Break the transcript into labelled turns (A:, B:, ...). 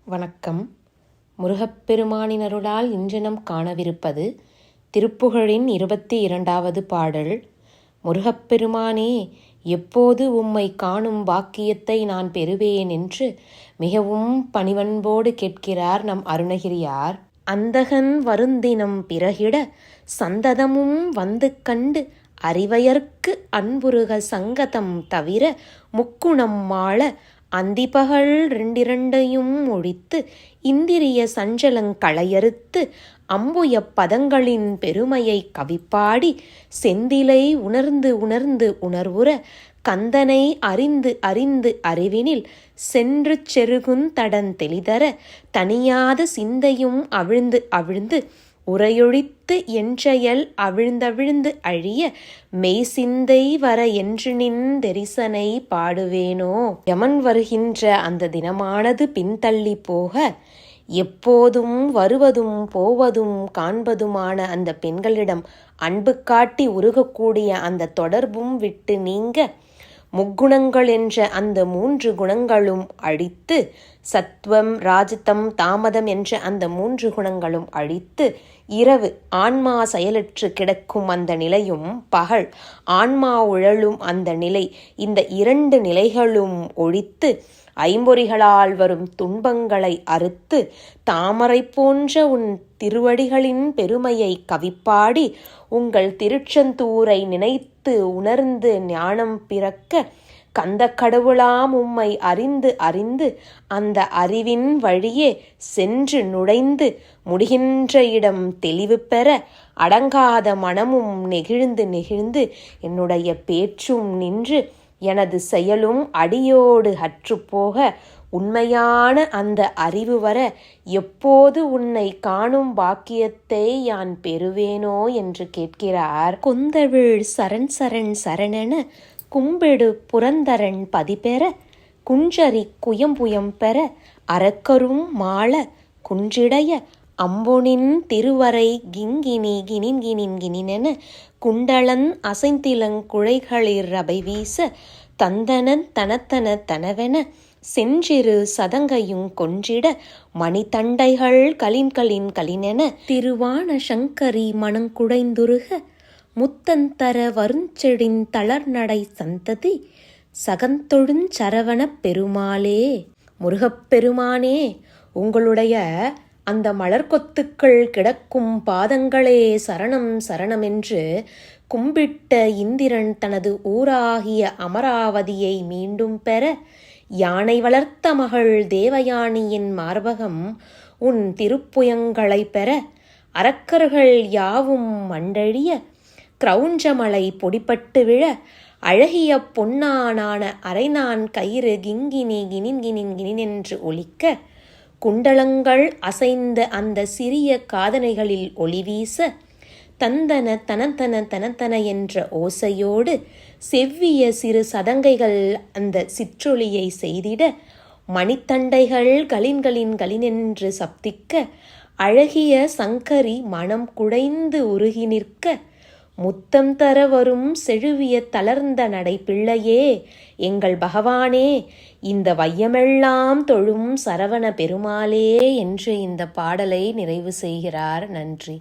A: வணக்கம். முருகப்பெருமானின் அருளால் இன்று நாம் காணவிருப்பது திருப்புகழின் 22வது பாடல். முருகப்பெருமானே, எப்போது உம்மை காணும் பாக்கியத்தை நான் பெறுவேன் என்று மிகவும் பணிவன்போடு கேட்கிறார் நம் அருணகிரியார். அந்தகன் வருந்தினம் பிறகிட சந்ததமும் வந்து கண்டு அறிவையர்க்கு அன்புருக சங்கதம் தவிர முக்குணம் மாள அந்திபகல் ரெண்டிரண்டையும் ஒழித்து இந்திரிய சஞ்சலங்களையறுத்து அம்புய பதங்களின் பெருமையை கவிப்பாடி செந்திலை உணர்ந்து உணர்ந்து உணர்வுற கந்தனை அறிந்து அறிந்து அறிவினில் சென்று செருகுந்தடன் தெளிதர தனியாத சிந்தையும் அவிழ்ந்து அவிழ்ந்து உரையொழித்து என்றெயல் அவிழ்ந்தவிழ்ந்து அழிய மெய் சிந்தை வர என்று நின் தெரிசனை பாடுவேனோ. யமன் வருகின்ற அந்த தினமானது பின்தள்ளி போக எப்போதும் வருவதும் போவதும் காண்பதுமான அந்த பெண்களிடம் அன்பு காட்டி உருகக்கூடிய அந்த தொடர்பும் விட்டு நீங்க முக்குணங்கள் என்ற அந்த 3 குணங்களும் அழித்து சத்வம் ராஜதம் தாமதம் என்ற அந்த 3 குணங்களும் அழித்து இரவு ஆன்மா செயலற்று கிடக்கும் அந்த நிலையும் பகல் ஆன்மா உழலும் அந்த நிலை, இந்த 2 நிலைகளும் ஒழித்து ஐம்பொறிகளால் வரும் துன்பங்களை அறுத்து தாமரை போன்ற உன் திருவடிகளின் பெருமையை கவிப்பாடி உங்கள் திருச்செந்தூரை நினைத்து உணர்ந்து ஞானம் பிறக்க கந்த கடவுளாம் உம்மை அறிந்து அறிந்து அந்த அறிவின் வழியே சென்று நுழைந்து முடிகின்ற இடம் தெளிவு பெற அடங்காத மனமும் நெகிழ்ந்து நெகிழ்ந்து என்னுடைய பேச்சும் நின்று எனது செயலும் அடியோடு அற்றுப்போக உண்மையான அந்த அறிவு வர எப்போது உன்னை காணும் பாக்கியத்தை யான் பெறுவேனோ என்று கேட்கிறார். கொந்தவிழ் சரண் சரண் சரணென கும்பிடு புரந்தரன் பதிபெற குஞ்சரி குயம்புயம் பெற அரக்கரும் மாள குன்றிடைய அம்பொனின் திருவரை கிங்கினி கினின்கினின் கினினென குண்டலன் அசைந்திலங் குழைகளிர் அபை வீச தந்தனன் தனத்தன தனவென செஞ்சிறு சதங்கையும் கொன்றிட மணித்தண்டைகள் கலின் கலின் கலினென திருவான சங்கரி மணங்குடைந்துருக முத்தந்தர வருஞ்செடின் தளர்நடை சந்ததி சகந்தொழுஞ் சரவணப் பெருமாளே. முருகப்பெருமானே, உங்களுடைய அந்த மலர்கொத்துக்கள் கிடக்கும் பாதங்களே சரணம் சரணமென்று கும்பிட்ட இந்திரன் தனது ஊராகிய அமராவதியை மீண்டும் பெற யானை வளர்த்த மகள் தேவயானியின் மார்பகம் உன் திருப்புயங்களை பெற அரக்கர்கள் யாவும் மண்டழிய கிரௌஞ்சமலை பொடிப்பட்டு விழ அழகிய பொன்னானான அரைநான் கயிறு கிங்கினி கினின்கினின் கினினென்று ஒலிக்க குண்டலங்கள் அசைந்த அந்த சிறிய காதனைகளில் ஒளிவீச தந்தன தனத்தன தனத்தன என்ற ஓசையோடு செவ்விய சிறு சதங்கைகள் அந்த சிற்றொலியை செய்திட மணித்தண்டைகள் கலின்களின் கலினென்று சப்திக்க அழகிய சங்கரி மனம் குடைந்து உருகி நிற்க முத்தம் தர வரும் செழுவிய தளர்ந்த நடை பிள்ளையே, எங்கள் பகவானே, இந்த வையமெல்லாம் தொழும் சரவண பெருமாளே என்று இந்த பாடலை நிறைவு செய்கிறார். நன்றி.